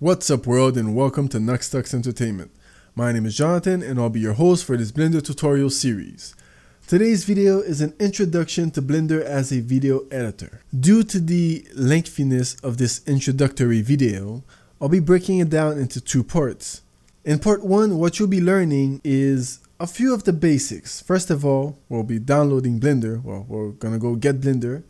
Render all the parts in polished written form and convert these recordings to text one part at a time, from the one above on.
What's up world, and welcome to Nux Entertainment. My name is Jonathan and I'll be your host for this Blender tutorial series. Today's video is an introduction to Blender as a video editor. Due to the lengthiness of this introductory video, I'll be breaking it down into two parts. In part 1, what you'll be learning is a few of the basics. First of all, we'll be downloading Blender. Well, we're gonna go get Blender.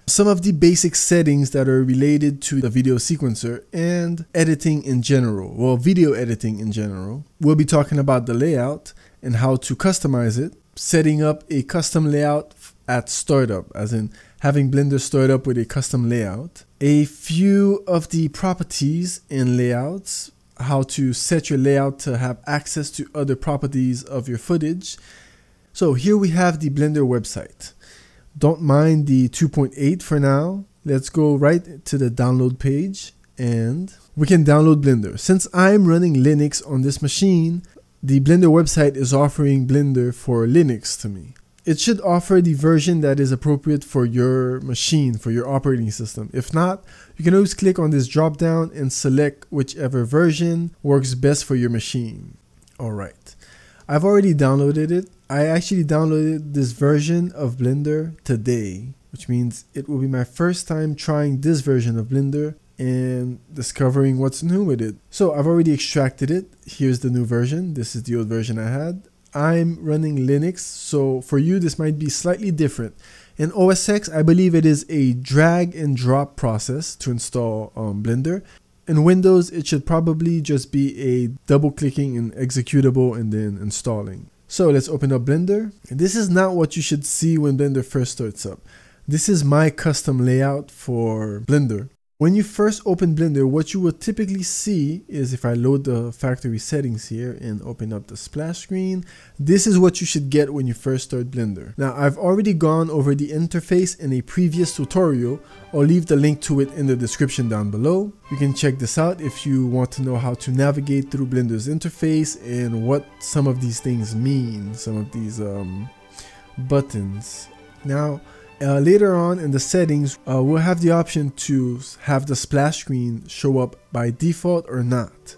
Some of the basic settings that are related to the video sequencer and editing in general, well, video editing in general. We'll be talking about the layout and how to customize it, setting up a custom layout at startup, as in having Blender start up with a custom layout, a few of the properties in layouts, how to set your layout to have access to other properties of your footage. So here we have the Blender website. Don't mind the 2.8 for now. Let's go right to the download page and we can download Blender. Since I'm running Linux on this machine, the Blender website is offering Blender for Linux to me. It should offer the version that is appropriate for your machine, for your operating system. If not, you can always click on this drop down and select whichever version works best for your machine. All right. I've already downloaded it. I actually downloaded this version of Blender today, which means it will be my first time trying this version of Blender and discovering what's new with it. So I've already extracted it. Here's the new version. This is the old version I had. I'm running Linux, so for you this might be slightly different. In OS X, I believe it is a drag and drop process to install Blender. In Windows, it should probably just be a double clicking and executable and then installing. So let's open up Blender. This is not what you should see when Blender first starts up. This is my custom layout for Blender. When you first open Blender, what you will typically see is, if I load the factory settings here and open up the splash screen, this is what you should get when you first start Blender. Now, I've already gone over the interface in a previous tutorial. I'll leave the link to it in the description down below. You can check this out if you want to know how to navigate through Blender's interface and what some of these things mean, some of these buttons. Now, later on in the settings, we'll have the option to have the splash screen show up by default or not.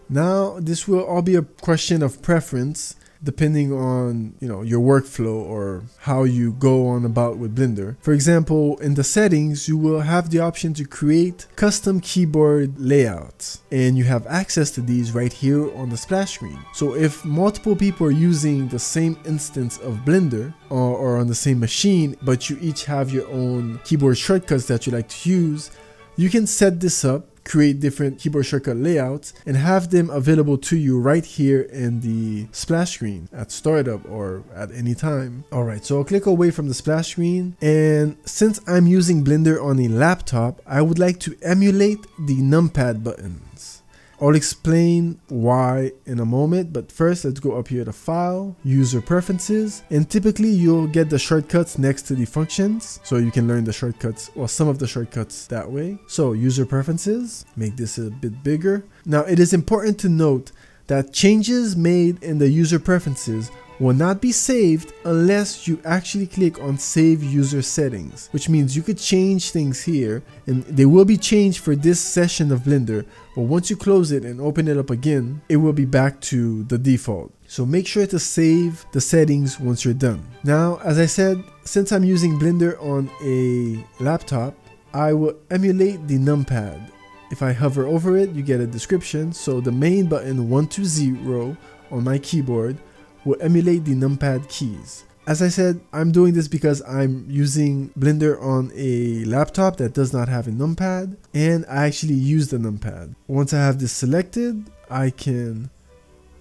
Now, this will all be a question of preference depending on, your workflow or how you go on about with Blender. For example, in the settings, you will have the option to create custom keyboard layouts, and you have access to these right here on the splash screen. So if multiple people are using the same instance of Blender or on the same machine, but you each have your own keyboard shortcuts that you like to use, you can set this up, create different keyboard shortcut layouts, and have them available to you right here in the splash screen at startup or at any time. Alright, so I'll click away from the splash screen, and since I'm using Blender on a laptop, I would like to emulate the numpad buttons. I'll explain why in a moment, but first let's go up here to File, User Preferences, and typically you'll get the shortcuts next to the functions, so you can learn the shortcuts, or some of the shortcuts that way. So User Preferences, make this a bit bigger. Now it is important to note that changes made in the user preferences will not be saved unless you actually click on Save User Settings, which means you could change things here and they will be changed for this session of Blender, but once you close it and open it up again, it will be back to the default. So make sure to save the settings once you're done. Now, as I said, since I'm using Blender on a laptop, I will emulate the numpad. If I hover over it, you get a description. So the main button 120 on my keyboard will emulate the numpad keys. As I said, I'm doing this because I'm using Blender on a laptop that does not have a numpad, and I actually use the numpad. Once I have this selected, I can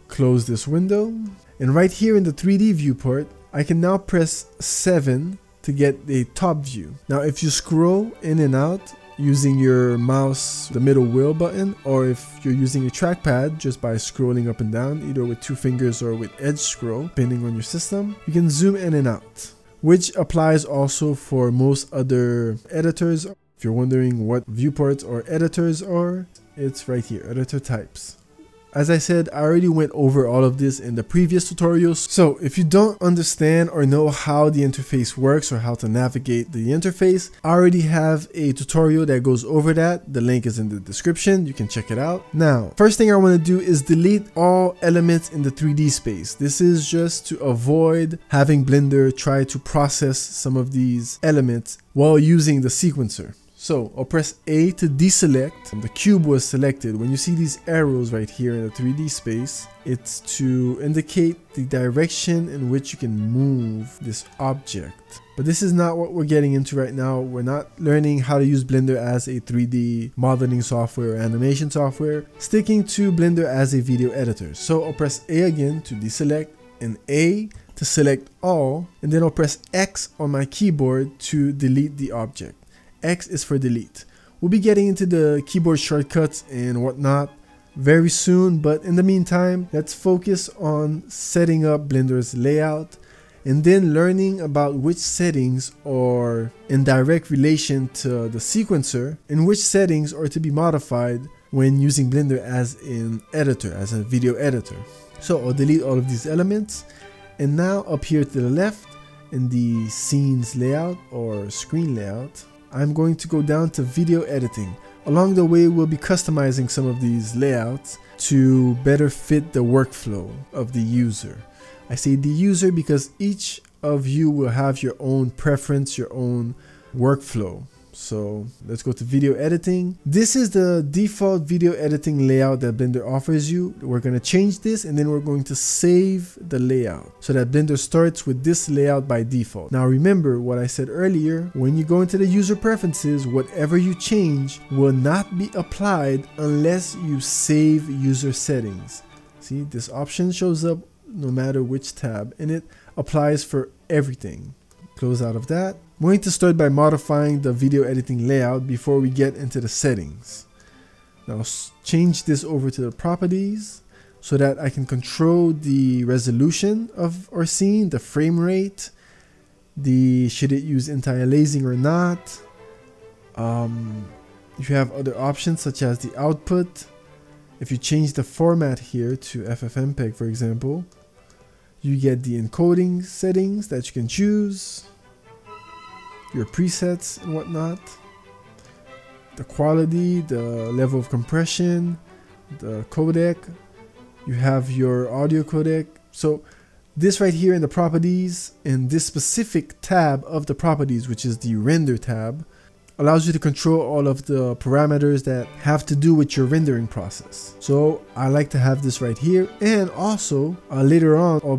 close this window, and right here in the 3D viewport, I can now press 7 to get a top view. Now if you scroll in and out using your mouse, the middle wheel button, or if you're using a trackpad just by scrolling up and down, either with 2 fingers or with edge scroll, depending on your system, you can zoom in and out, which applies also for most other editors. If you're wondering what viewports or editors are, it's right here, editor types. As I said, I already went over all of this in the previous tutorials. So if you don't understand or know how the interface works or how to navigate the interface, I already have a tutorial that goes over that. The link is in the description. You can check it out. Now, first thing I want to do is delete all elements in the 3D space. This is just to avoid having Blender try to process some of these elements while using the sequencer. So I'll press A to deselect. The cube was selected. When you see these arrows right here in the 3D space, it's to indicate the direction in which you can move this object. But this is not what we're getting into right now. We're not learning how to use Blender as a 3D modeling software or animation software, sticking to Blender as a video editor. So I'll press A again to deselect and A to select all, and then I'll press X on my keyboard to delete the object. X is for delete. We'll be getting into the keyboard shortcuts and whatnot very soon, but in the meantime, let's focus on setting up Blender's layout and then learning about which settings are in direct relation to the sequencer and which settings are to be modified when using Blender as an editor, as a video editor. So I'll delete all of these elements, and now up here to the left in the scenes layout or screen layout, I'm going to go down to video editing. Along the way, we'll be customizing some of these layouts to better fit the workflow of the user. I say the user because each of you will have your own preference, your own workflow. So let's go to video editing. This is the default video editing layout that Blender offers you. We're going to change this and then we're going to save the layout so that Blender starts with this layout by default. Now remember what I said earlier, when you go into the user preferences, whatever you change will not be applied unless you save user settings. See, this option shows up no matter which tab and it applies for everything. Close out of that. I'm going to start by modifying the video editing layout before we get into the settings. Now change this over to the properties so that I can control the resolution of our scene, the frame rate, should it use anti-aliasing or not. You have other options such as the output. If you change the format here to FFmpeg, for example, you get the encoding settings that you can choose, your presets and whatnot, the quality, the level of compression, the codec, you have your audio codec. So this right here in the properties, in this specific tab of the properties, which is the render tab, allows you to control all of the parameters that have to do with your rendering process. So I like to have this right here, and also later on we'll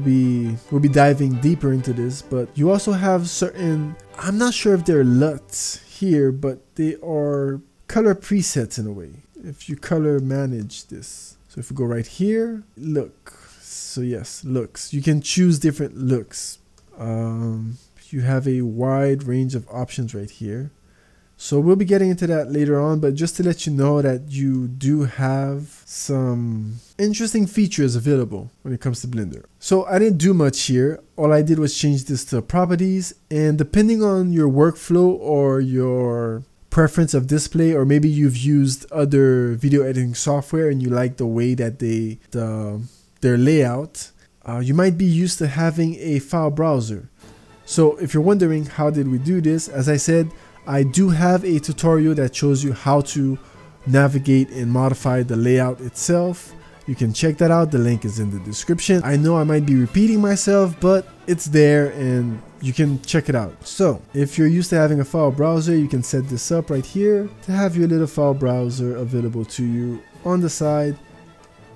be diving deeper into this, but you also have certain, I'm not sure if they're LUTs here, but they are color presets in a way. If you color manage this, so if we go right here, look, so yes, looks, you can choose different looks. You have a wide range of options right here. So we'll be getting into that later on, but just to let you know that you do have some interesting features available when it comes to Blender. So I didn't do much here. All I did was change this to properties, and depending on your workflow or your preference of display, or maybe you've used other video editing software and you like the way that their layout, you might be used to having a file browser. So if you're wondering how did we do this, as I said, I do have a tutorial that shows you how to navigate and modify the layout itself. You can check that out. The link is in the description. I know I might be repeating myself, but it's there and you can check it out. So if you're used to having a file browser, you can set this up right here to have your little file browser available to you on the side.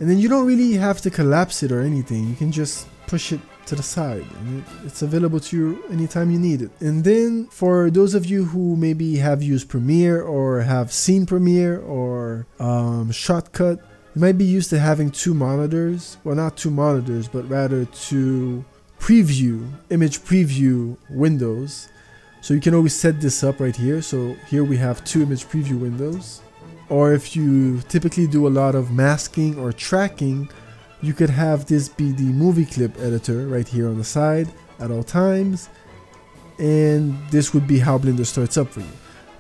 And then you don't really have to collapse it or anything. You can just push it to the side and it's available to you anytime you need it. And then for those of you who maybe have used Premiere or have seen Premiere or Shotcut, you might be used to having two monitors. Well, not two monitors, but rather two image preview windows. So you can always set this up right here. So here we have two image preview windows. Or if you typically do a lot of masking or tracking, you could have this be the movie clip editor right here on the side at all times. And this would be how Blender starts up for you.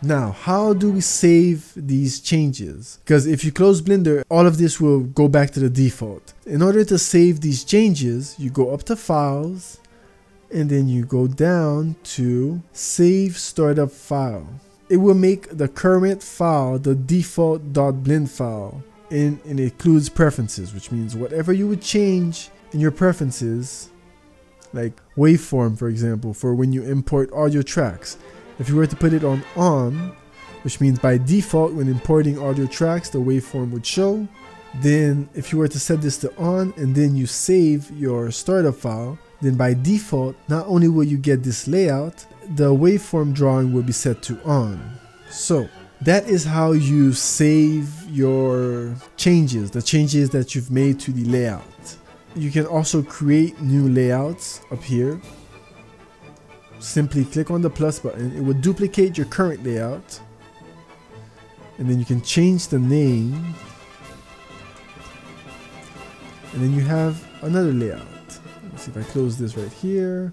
Now, how do we save these changes? Because if you close Blender, all of this will go back to the default. In order to save these changes, you go up to Files, and then you go down to Save Startup File. It will make the current file the default .blend file, and it includes preferences, which means whatever you would change in your preferences, like waveform, for example, for when you import audio tracks. If you were to put it on, which means by default when importing audio tracks the waveform would show, then if you were to set this to on and then you save your startup file, then by default not only will you get this layout, the waveform drawing will be set to on. So that is how you save your changes, the changes that you've made to the layout. You can also create new layouts up here. Simply click on the plus button. It will duplicate your current layout, and then you can change the name, and then you have another layout. Let's see if I close this right here,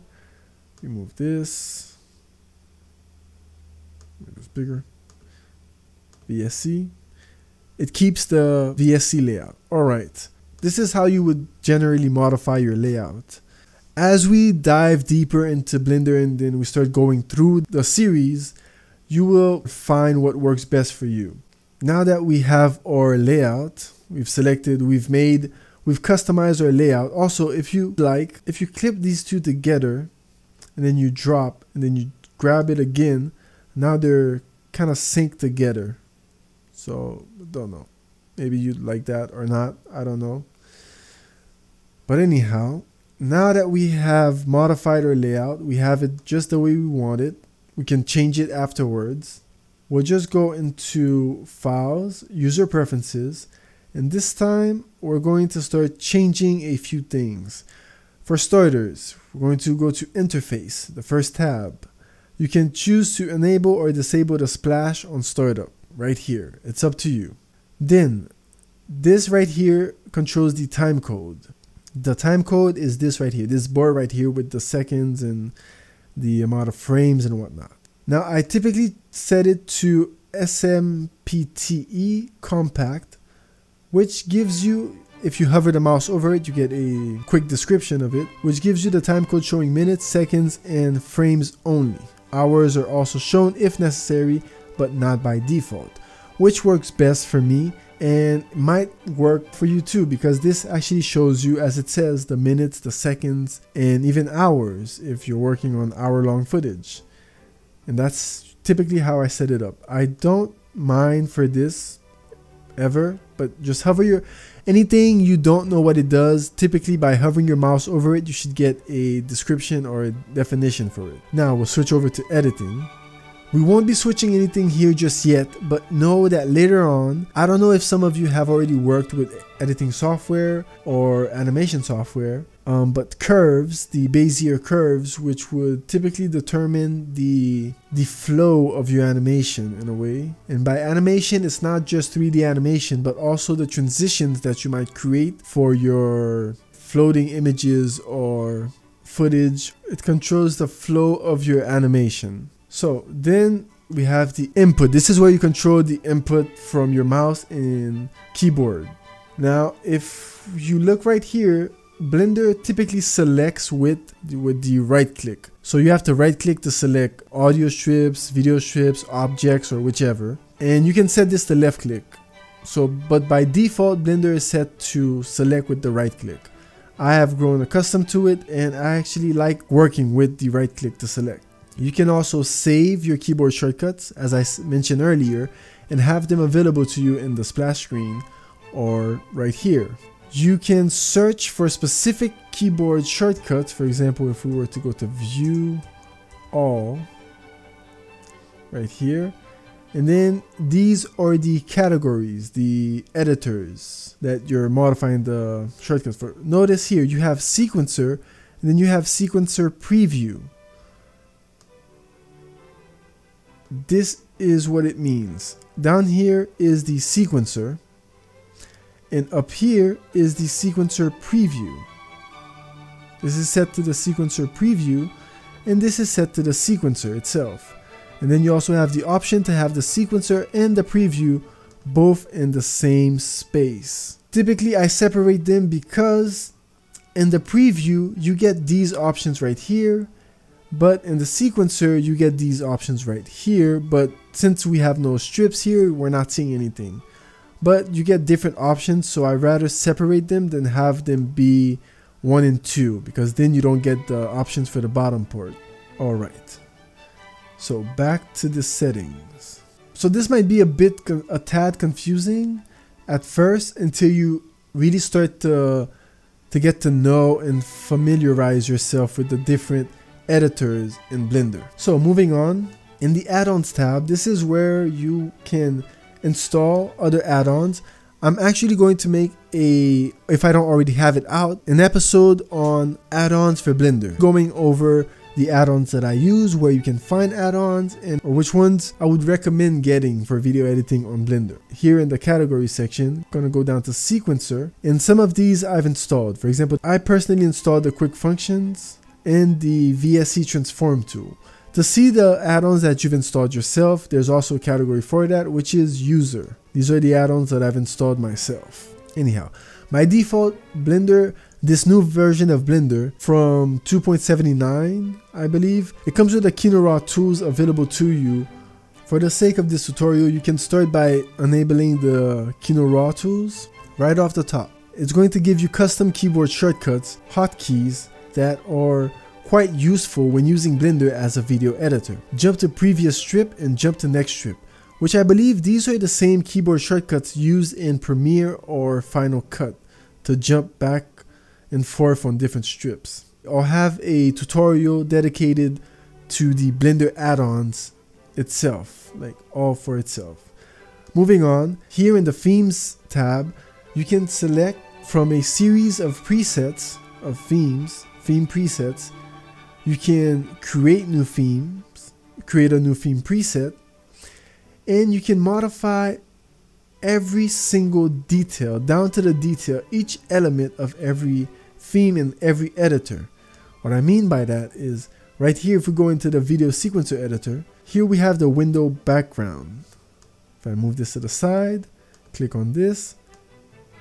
remove this, make this bigger, VSE. It keeps the VSE layout. Alright, this is how you would generally modify your layout. As we dive deeper into Blender and then we start going through the series, you will find what works best for you. Now that we have our layout, we've customized our layout. Also, if you clip these two together and then you drop and then you grab it again, now they're kind of synced together. So, don't know. Maybe you'd like that or not. I don't know. But anyhow, now that we have modified our layout, we have it just the way we want it. We can change it afterwards. We'll just go into Files, User Preferences, and this time we're going to start changing a few things. For starters, we're going to go to Interface, the first tab. You can choose to enable or disable the splash on startup right here. It's up to you. Then, this right here controls the time code. The time code is this right here, this bar right here with the seconds and the amount of frames and whatnot. Now I typically set it to SMPTE compact, which gives you, if you hover the mouse over it, you get a quick description of it, which gives you the time code showing minutes, seconds, and frames only. Hours are also shown if necessary, but not by default, which works best for me and might work for you too, because this actually shows you, as it says, the minutes, the seconds, and even hours if you're working on hour-long footage. And that's typically how I set it up. I don't mind for this ever, but just hover anything you don't know what it does, typically by hovering your mouse over it, you should get a description or a definition for it. Now we'll switch over to editing. We won't be switching anything here just yet, but know that later on, I don't know if some of you have already worked with editing software or animation software, but curves, the Bezier curves, which would typically determine the flow of your animation in a way. And by animation, it's not just 3D animation, but also the transitions that you might create for your floating images or footage. It controls the flow of your animation. So then we have the input. This is where you control the input from your mouse and keyboard. Now, if you look right here, Blender typically selects with the right click. So you have to right click to select audio strips, video strips, objects, or whichever. And you can set this to left click. So, but by default, Blender is set to select with the right click. I have grown accustomed to it, and I actually like working with the right click to select. You can also save your keyboard shortcuts, as I mentioned earlier, and have them available to you in the splash screen or right here. You can search for specific keyboard shortcuts. For example, if we were to go to View All, right here, and then these are the categories, the editors that you're modifying the shortcuts for. Notice here you have Sequencer, and then you have Sequencer Preview. This is what it means. Down here is the sequencer, and up here is the sequencer preview. This is set to the sequencer preview, and this is set to the sequencer itself. And then you also have the option to have the sequencer and the preview both in the same space. Typically I separate them because in the preview you get these options right here, but in the sequencer you get these options right here. But since we have no strips here, we're not seeing anything. But you get different options, so I'd rather separate them than have them be 1 and 2, because then you don't get the options for the bottom part. Alright, so back to the settings. So this might be a tad confusing at first until you really start to get to know and familiarize yourself with the different editors in Blender. So moving on, in the add-ons tab, this is where you can install other add-ons. I'm actually going to make if I don't already have it out, an episode on add-ons for Blender, going over the add-ons that I use, where you can find add-ons, and or which ones I would recommend getting for video editing on Blender. Here in the category section, I'm gonna go down to sequencer, and some of these I've installed. For example, I personally installed the quick functions and the VSE transform tool. To see the add-ons that you've installed yourself, there's also a category for that, which is user. These are the add-ons that I've installed myself. Anyhow, my default Blender, this new version of Blender from 2.79, I believe, it comes with the Kino Raw tools available to you. For the sake of this tutorial, you can start by enabling the Kino Raw tools right off the top. It's going to give you custom keyboard shortcuts, hotkeys that are quite useful when using Blender as a video editor. Jump to previous strip and jump to next strip, which I believe these are the same keyboard shortcuts used in Premiere or Final Cut to jump back and forth on different strips. I'll have a tutorial dedicated to the Blender add-ons itself, like all for itself. Moving on, here in the themes tab, you can select from a series of presets of theme presets. You can create new themes, create a new theme preset, and you can modify every single detail, down to the detail, each element of every theme in every editor. What I mean by that is, right here, if we go into the video sequencer editor, here we have the window background. If I move this to the side, click on this,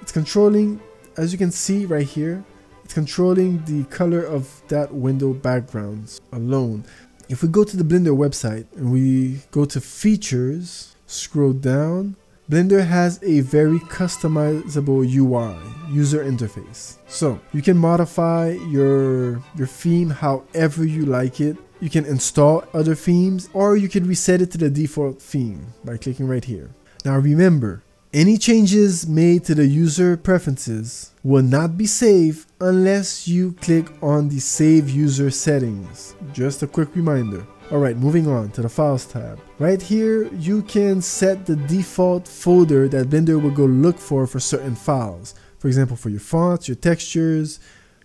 it's controlling, as you can see right here, it's controlling the color of that window backgrounds alone. If we go to the Blender website and we go to features, scroll down, Blender has a very customizable UI, user interface. So you can modify your theme however you like it. You can install other themes, or you can reset it to the default theme by clicking right here. Now remember, any changes made to the user preferences will not be saved unless you click on the Save User Settings. Just a quick reminder. Alright, moving on to the Files tab. Right here, you can set the default folder that Blender will go look for certain files. For example, for your fonts, your textures,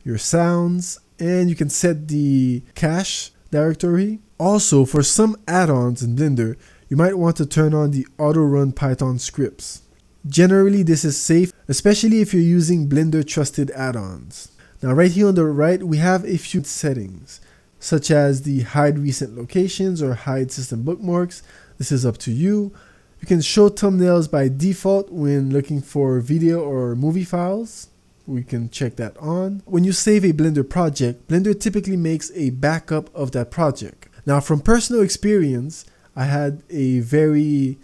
your sounds, and you can set the cache directory. Also, for some add-ons in Blender, you might want to turn on the auto-run Python scripts. Generally, this is safe, especially if you're using Blender trusted add-ons. Now right here on the right, we have a few settings, such as the hide recent locations or hide system bookmarks. This is up to you. You can show thumbnails by default when looking for video or movie files. We can check that on. When you save a Blender project, Blender typically makes a backup of that project. Now from personal experience, I had a very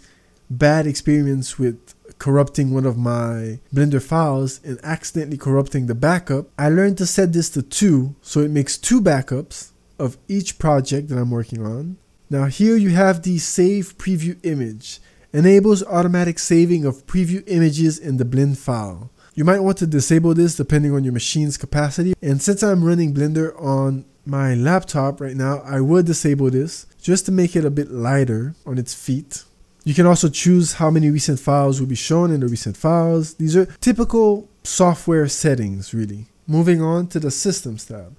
bad experience with corrupting one of my Blender files and accidentally corrupting the backup. I learned to set this to 2, so it makes 2 backups of each project that I'm working on. Now here you have the Save Preview Image. Enables automatic saving of preview images in the blend file. You might want to disable this depending on your machine's capacity, and since I'm running Blender on my laptop right now, I would disable this just to make it a bit lighter on its feet. You can also choose how many recent files will be shown in the recent files. These are typical software settings, really. Moving on to the Systems tab.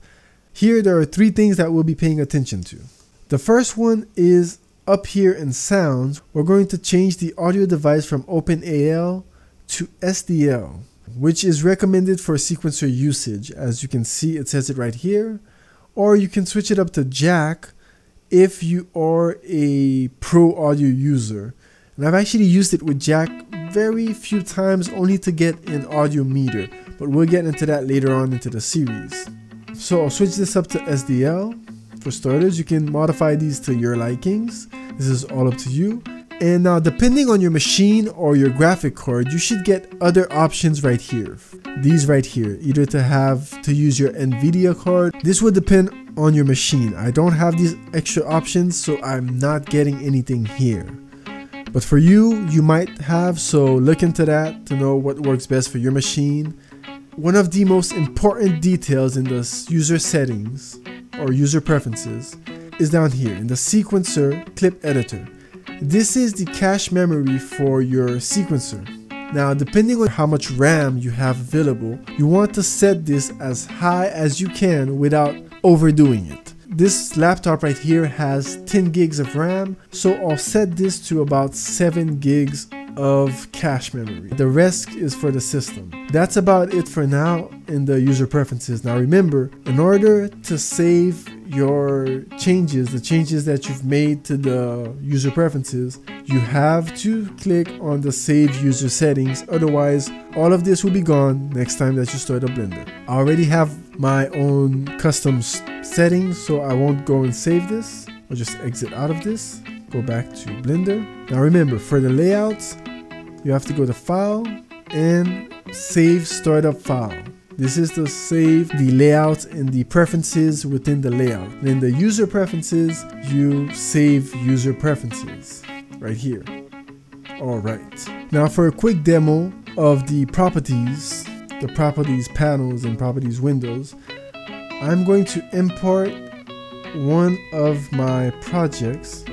Here there are 3 things that we'll be paying attention to. The first one is up here in Sounds. We're going to change the audio device from OpenAL to SDL, which is recommended for sequencer usage. As you can see, it says it right here. Or you can switch it up to Jack if you are a pro audio user. And I've actually used it with Jack very few times only to get an audio meter, but we'll get into that later on into the series. So I'll switch this up to SDL. For starters, you can modify these to your likings. This is all up to you. And now, depending on your machine or your graphic card, you should get other options right here. These right here, either to use your NVIDIA card. This would depend on your machine. I don't have these extra options, so I'm not getting anything here. But for you, you might have, so look into that to know what works best for your machine. One of the most important details in the user settings or user preferences is down here in the sequencer clip editor. This is the cache memory for your sequencer. Now, depending on how much RAM you have available, you want to set this as high as you can without overdoing it. This laptop right here has 10 gigs of RAM, so I'll set this to about 7 gigs of cache memory. The rest is for the system. That's about it for now in the user preferences. Now remember, in order to save your changes, the changes that you've made to the user preferences, you have to click on the save user settings. Otherwise, all of this will be gone next time that you start a Blender. I already have my own custom settings, so I won't go and save this. I'll just exit out of this, go back to Blender. Now remember, for the layouts, you have to go to File and Save Startup File. This is to save the layouts and the preferences within the layout. And in the user preferences, you save user preferences right here. All right. Now for a quick demo of the properties panels and properties windows, I'm going to import one of my projects.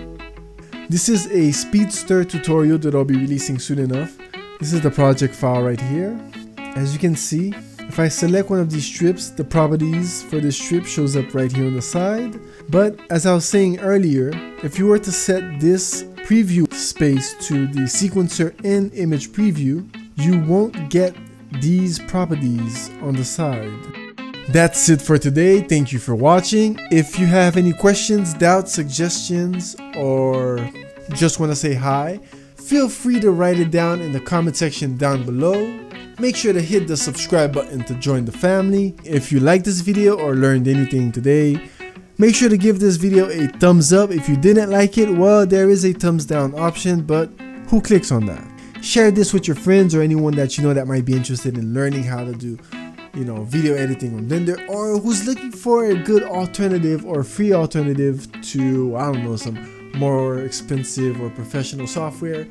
This is a Speedster tutorial that I'll be releasing soon enough. This is the project file right here. As you can see, if I select one of these strips, the properties for this strip shows up right here on the side. But as I was saying earlier, if you were to set this preview space to the sequencer and image preview, you won't get these properties on the side. That's it for today. Thank you for watching. If you have any questions, doubts, suggestions, or just want to say hi, feel free to write it down in the comment section down below. Make sure to hit the subscribe button to join the family. If you liked this video or learned anything today, make sure to give this video a thumbs up. If you didn't like it, well, there is a thumbs down option, but who clicks on that? Share this with your friends or anyone that you know that might be interested in learning how to do, video editing on Blender, or who's looking for a good alternative or free alternative to, I don't know, some more expensive or professional software.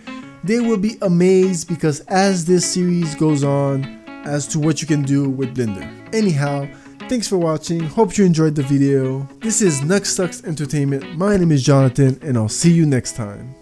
They will be amazed because as this series goes on as to what you can do with Blender. Anyhow, thanks for watching. Hope you enjoyed the video. This is Nuxtucks Entertainment. My name is Jonathan, and I'll see you next time.